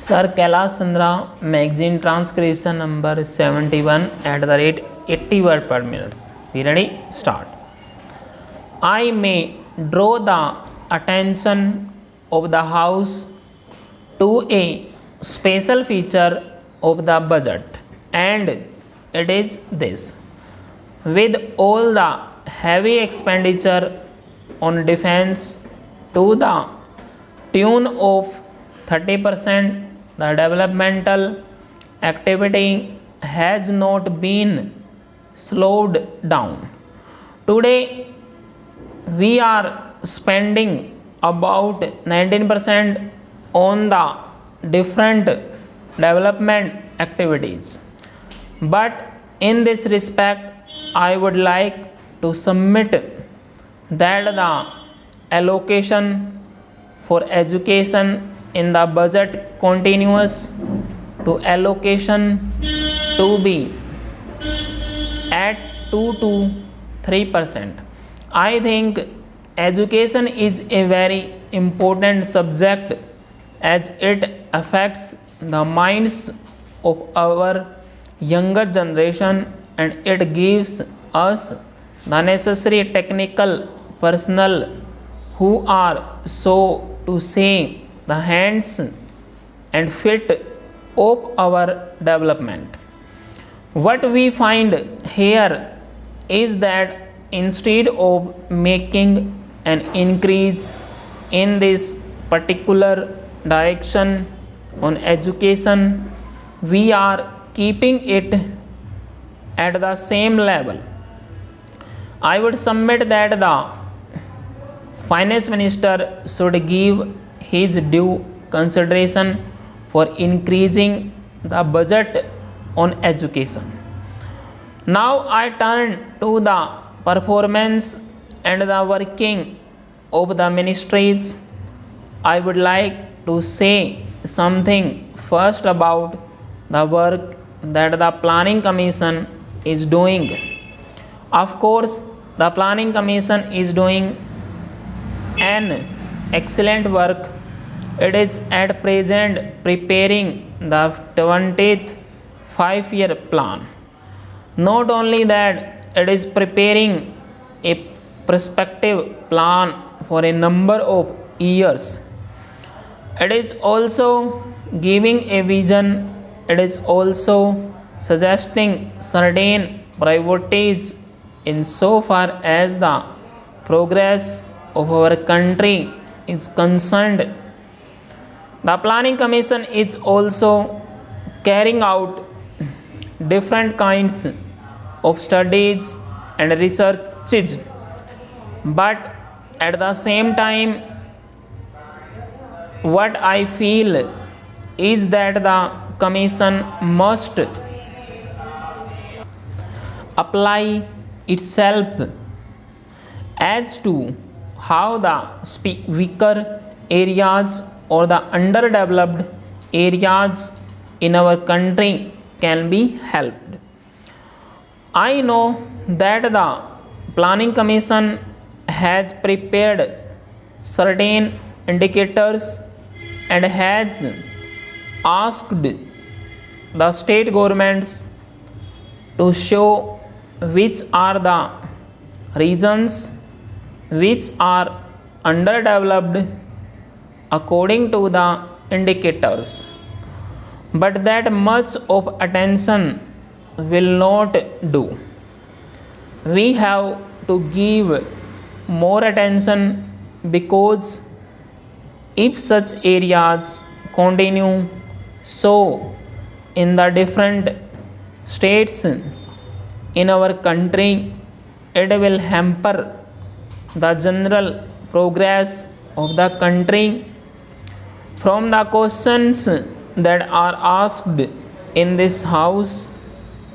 Sir Kailash Chandra, magazine transcription number 71 at the rate 80 word per minute. We ready? Start. I may draw the attention of the House to a special feature of the budget, and it is this. With all the heavy expenditure on defense to the tune of 30%, the developmental activity has not been slowed down. Today, we are spending about 19% on the different development activities. But in this respect, I would like to submit that the allocation for education in the budget continues to allocation to be at 2 to 3%. I think education is a very important subject as it affects the minds of our younger generation, and it gives us the necessary technical personnel who are, so to say, the hands and feet of our development. What we find here is that instead of making an increase in this particular direction on education, we are keeping it at the same level. I would submit that the finance minister should give his due consideration for increasing the budget on education. Now I turn to the performance and the working of the ministries. I would like to say something first about the work that the Planning Commission is doing. Of course, the Planning Commission is doing an excellent work. It is at present preparing the 20th 5-year plan. Not only that, it is preparing a prospective plan for a number of years. It is also giving a vision. It is also suggesting certain priorities in so far as the progress of our country is concerned. The Planning Commission is also carrying out different kinds of studies and researches, but at the same time, what I feel is that the Commission must apply itself as to how the weaker areas or the underdeveloped areas in our country can be helped. I know that the Planning Commission has prepared certain indicators and has asked the state governments to show which are the regions which are underdeveloped according to the indicators, but that much of attention will not do. We have to give more attention, because if such areas continue so in the different states in our country, it will hamper the general progress of the country. From the questions that are asked in this house,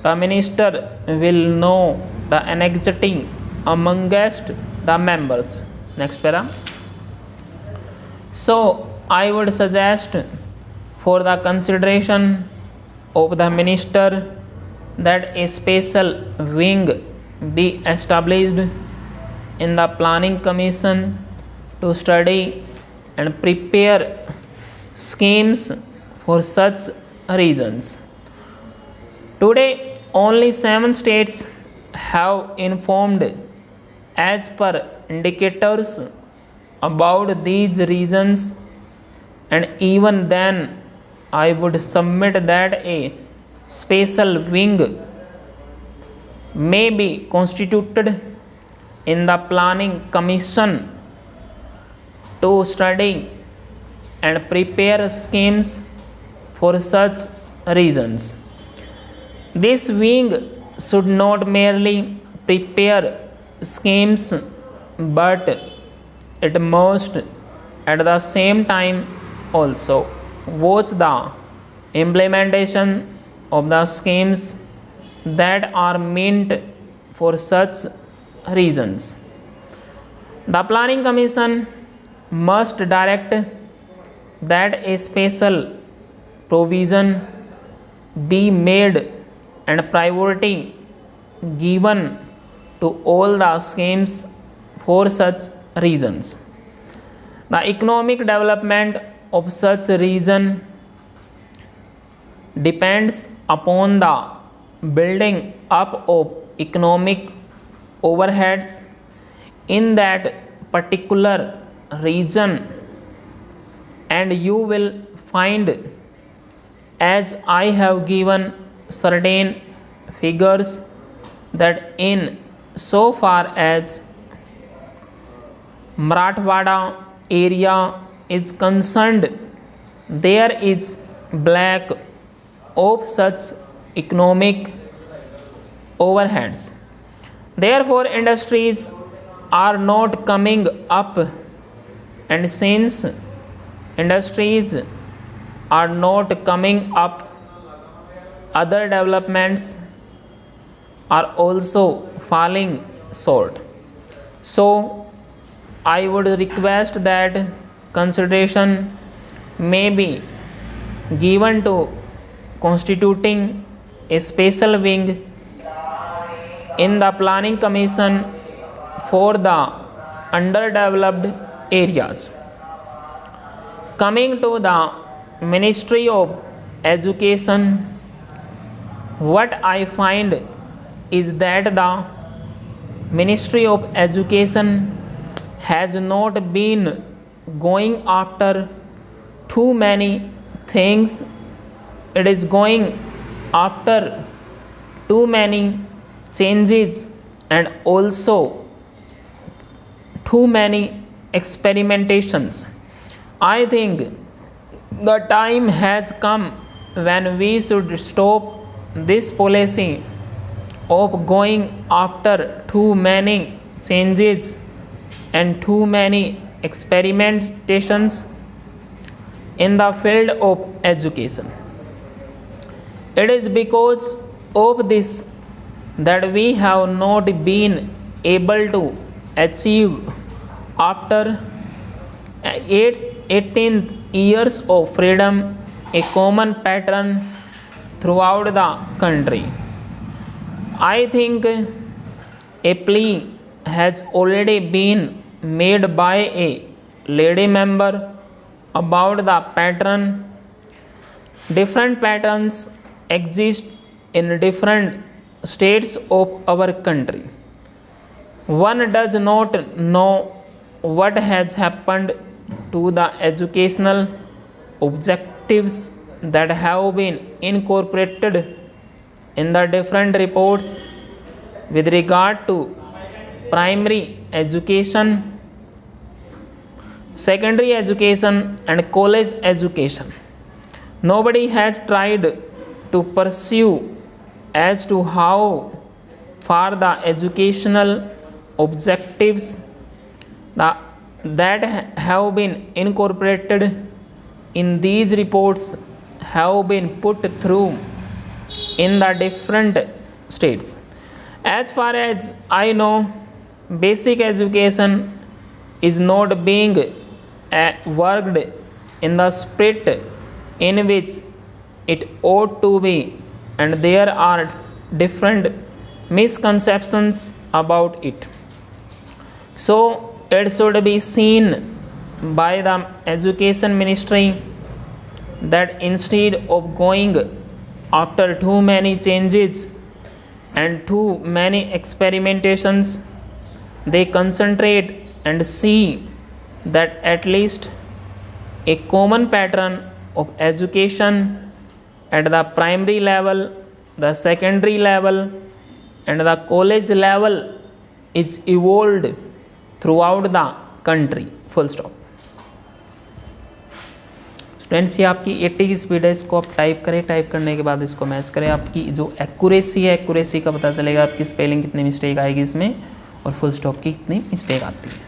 the minister will know the anxiety amongst the members. Next para. So I would suggest for the consideration of the minister that a special wing be established in the Planning Commission to study and prepare schemes for such reasons. Today, only 7 states have informed as per indicators about these reasons, and even then I would submit that a special wing may be constituted in the planning commission to study and prepare schemes for such reasons. This wing should not merely prepare schemes, but it must at the same time also watch the implementation of the schemes that are meant for such reasons. The Planning Commission must direct that a special provision be made and priority given to all the schemes for such reasons. The economic development of such region depends upon the building up of economic overheads in that particular region, and you will find, as I have given certain figures, that in so far as Marathwada area is concerned, there is lack of such economic overheads. Therefore, industries are not coming up, and since industries are not coming up, other developments are also falling short. So, I would request that consideration may be given to constituting a special wing in the Planning Commission for the underdeveloped areas. Coming to the Ministry of Education, what I find is that the Ministry of Education has not been going after too many things. It is going after too many changes and also too many experimentations. I think the time has come when we should stop this policy of going after too many changes and too many experimentations in the field of education. It is because of this that we have not been able to achieve, after 18 years of freedom, a common pattern throughout the country. I think a plea has already been made by a lady member about the pattern. Different patterns exist in different states of our country. One does not know what has happened to the educational objectives that have been incorporated in the different reports with regard to primary education, secondary education, and college education. Nobody has tried to pursue as to how far the educational objectives that have been incorporated in these reports have been put through in the different states. As far as I know, basic education is not being worked in the spirit in which it ought to be, and there are different misconceptions about it. So it should be seen by the Education Ministry that instead of going after too many changes and too many experimentations, they concentrate and see that at least a common pattern of education at the primary level, the secondary level and the college level is evolved throughout the country. Full stop. Students ये आपकी 80 की speed है, इसको आप type करें, type करने के बाद इसको मैच करें, आपकी जो एक्यूरेसी है एक्यूरेसी का पता चलेगा, आपकी स्पेलिंग कितनी मिस्टेक आएगी इसमें और फुल स्टॉप की कितनी मिस्टेक आती है।